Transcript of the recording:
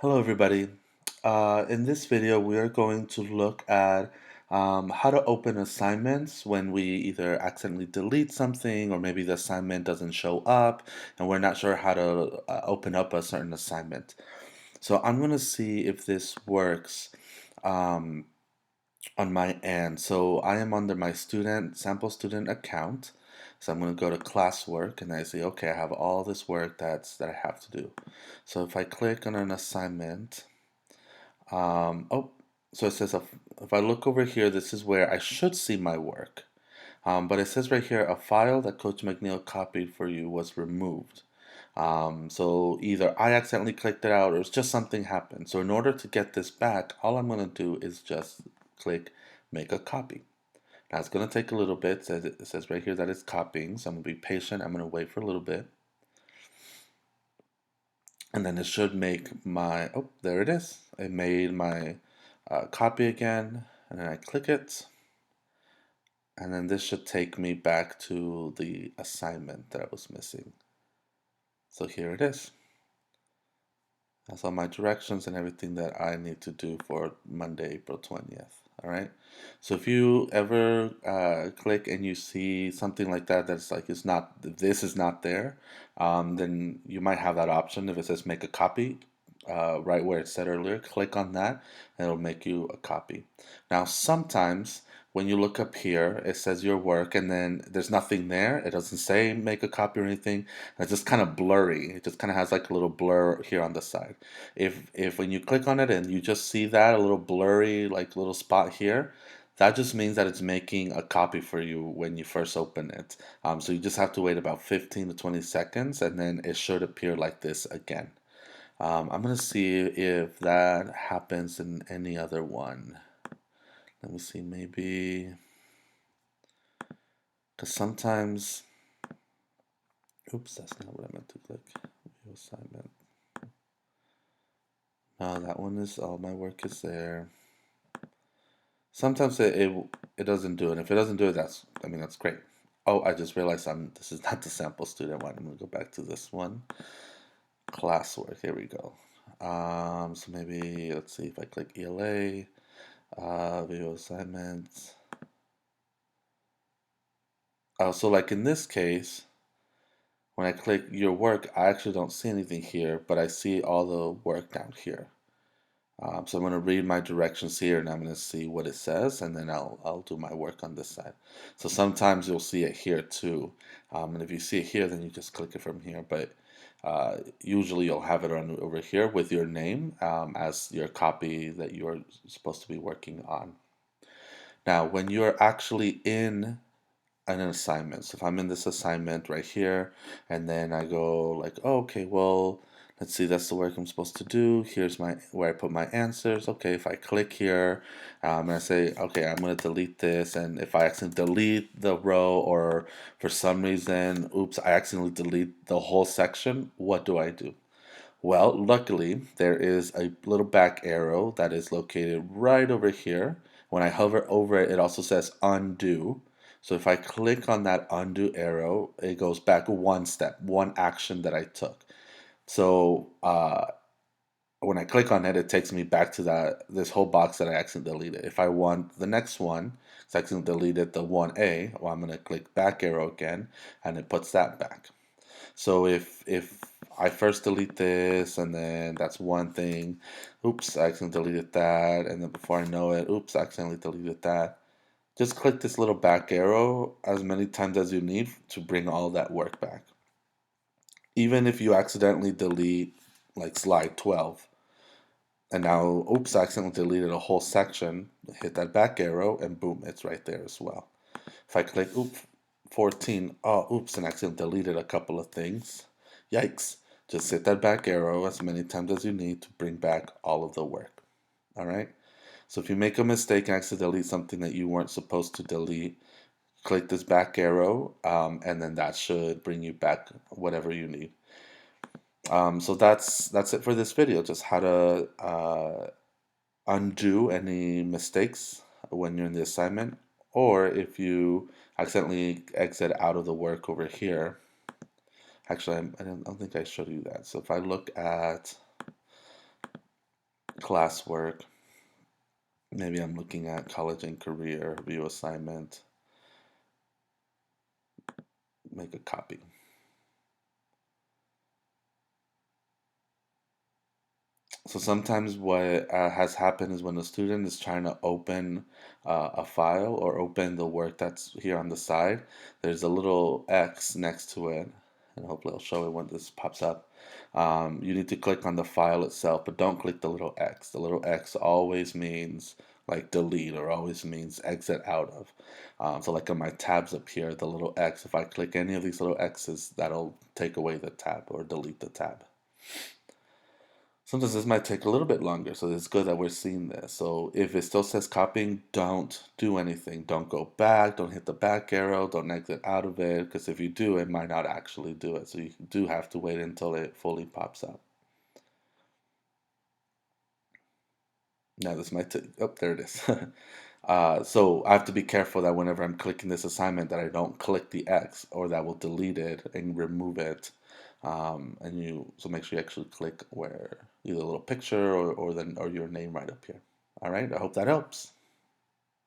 Hello, everybody. In this video, we are going to look at how to open assignments when we either accidentally delete something or maybe the assignment doesn't show up and we're not sure how to open up a certain assignment. So I'm going to see if this works um, on my end. So I am under my sample student account. So I'm going to go to classwork and I say, okay, I have all this work that I have to do. So if I click on an assignment, oh, so it says if I look over here, this is where I should see my work. But it says right here, a file that Coach McNeil copied for you was removed. So either I accidentally clicked it out or it's just something happened. So in order to get this back, all I'm going to do is just click make a copy. Now it's going to take a little bit. It says right here that it's copying. So I'm going to be patient. I'm going to wait for a little bit. And then it should make my, oh, there it is. It made my copy again. And then I click it. And then this should take me back to the assignment that I was missing. So here it is. That's all my directions and everything that I need to do for Monday, April 20th. All right. So if you ever click and you see something like that, that's like this is not there, then you might have that option. If it says make a copy, right where it said earlier, click on that and it'll make you a copy. Now, sometimes when you look up here, it says your work and then there's nothing there. It doesn't say make a copy or anything. It's just kind of blurry. It just kind of has like a little blur here on the side. If when you click on it and you just see that a little blurry like little spot here, that just means that it's making a copy for you when you first open it. So you just have to wait about 15 to 20 seconds and then it should appear like this again. I'm gonna see if that happens in any other one. Let me see, maybe because sometimes, oops, that's not what I meant to click. View assignment. No, that one is all my work is there. Sometimes it doesn't do it. If it doesn't do it, that's great. Oh, I just realized this is not the sample student one. I'm gonna go back to this one. Classwork. Here we go. So maybe let's see if I click ELA, video assignments. So like in this case, when I click your work, I actually don't see anything here, but I see all the work down here. So I'm going to read my directions here and I'm going to see what it says and then I'll do my work on this side. So sometimes you'll see it here too. And if you see it here, then you just click it from here. But usually you'll have it on over here with your name as your copy that you're supposed to be working on. Now, when you're actually in an assignment. So if I'm in this assignment right here, and then I go like, oh, okay, well, let's see, that's the work I'm supposed to do. Here's where I put my answers. Okay, if I click here, and I say, okay, I'm gonna delete this, and if I accidentally delete the row, or for some reason, oops, I accidentally delete the whole section, what do I do? Well, luckily, there is a little back arrow that is located right over here. When I hover over it, it also says undo. So if I click on that undo arrow, it goes back one step, one action that I took. So when I click on it, it takes me back to this whole box that I accidentally deleted. If I want the next one, so I accidentally deleted the 1A, well, I'm going to click back arrow again, and it puts that back. So if I first delete this and then that's one thing, oops, I accidentally deleted that, and then before I know it, oops, I accidentally deleted that. Just click this little back arrow as many times as you need to bring all that work back. Even if you accidentally delete like slide 12, and now, oops, I accidentally deleted a whole section, hit that back arrow, and boom, it's right there as well. If I click, oops, 14, oh, oops, and accidentally deleted a couple of things. Yikes. Just hit that back arrow as many times as you need to bring back all of the work. All right? So if you make a mistake and accidentally delete something that you weren't supposed to delete, click this back arrow, and then that should bring you back whatever you need. So that's it for this video. Just how to undo any mistakes when you're in the assignment, or if you accidentally exit out of the work over here. Actually, I don't think I showed you that. So if I look at classwork. Maybe I'm looking at college and career, view assignment, make a copy. So sometimes what has happened is when the student is trying to open a file or open the work that's here on the side, there's a little X next to it, and hopefully I'll show it when this pops up. You need to click on the file itself, but don't click the little X. The little X always means like delete or always means exit out of. So like on my tabs up here, the little X, if I click any of these little X's, that'll take away the tab or delete the tab. Sometimes this might take a little bit longer, so it's good that we're seeing this. So if it still says copying, don't do anything. Don't go back, don't hit the back arrow, don't exit out of it, because if you do, it might not actually do it. So you do have to wait until it fully pops up. Now this might take, oh, there it is. So I have to be careful that whenever I'm clicking this assignment that I don't click the X or that will delete it and remove it. So make sure you actually click where either a little picture or your name right up here. All right, I hope that helps.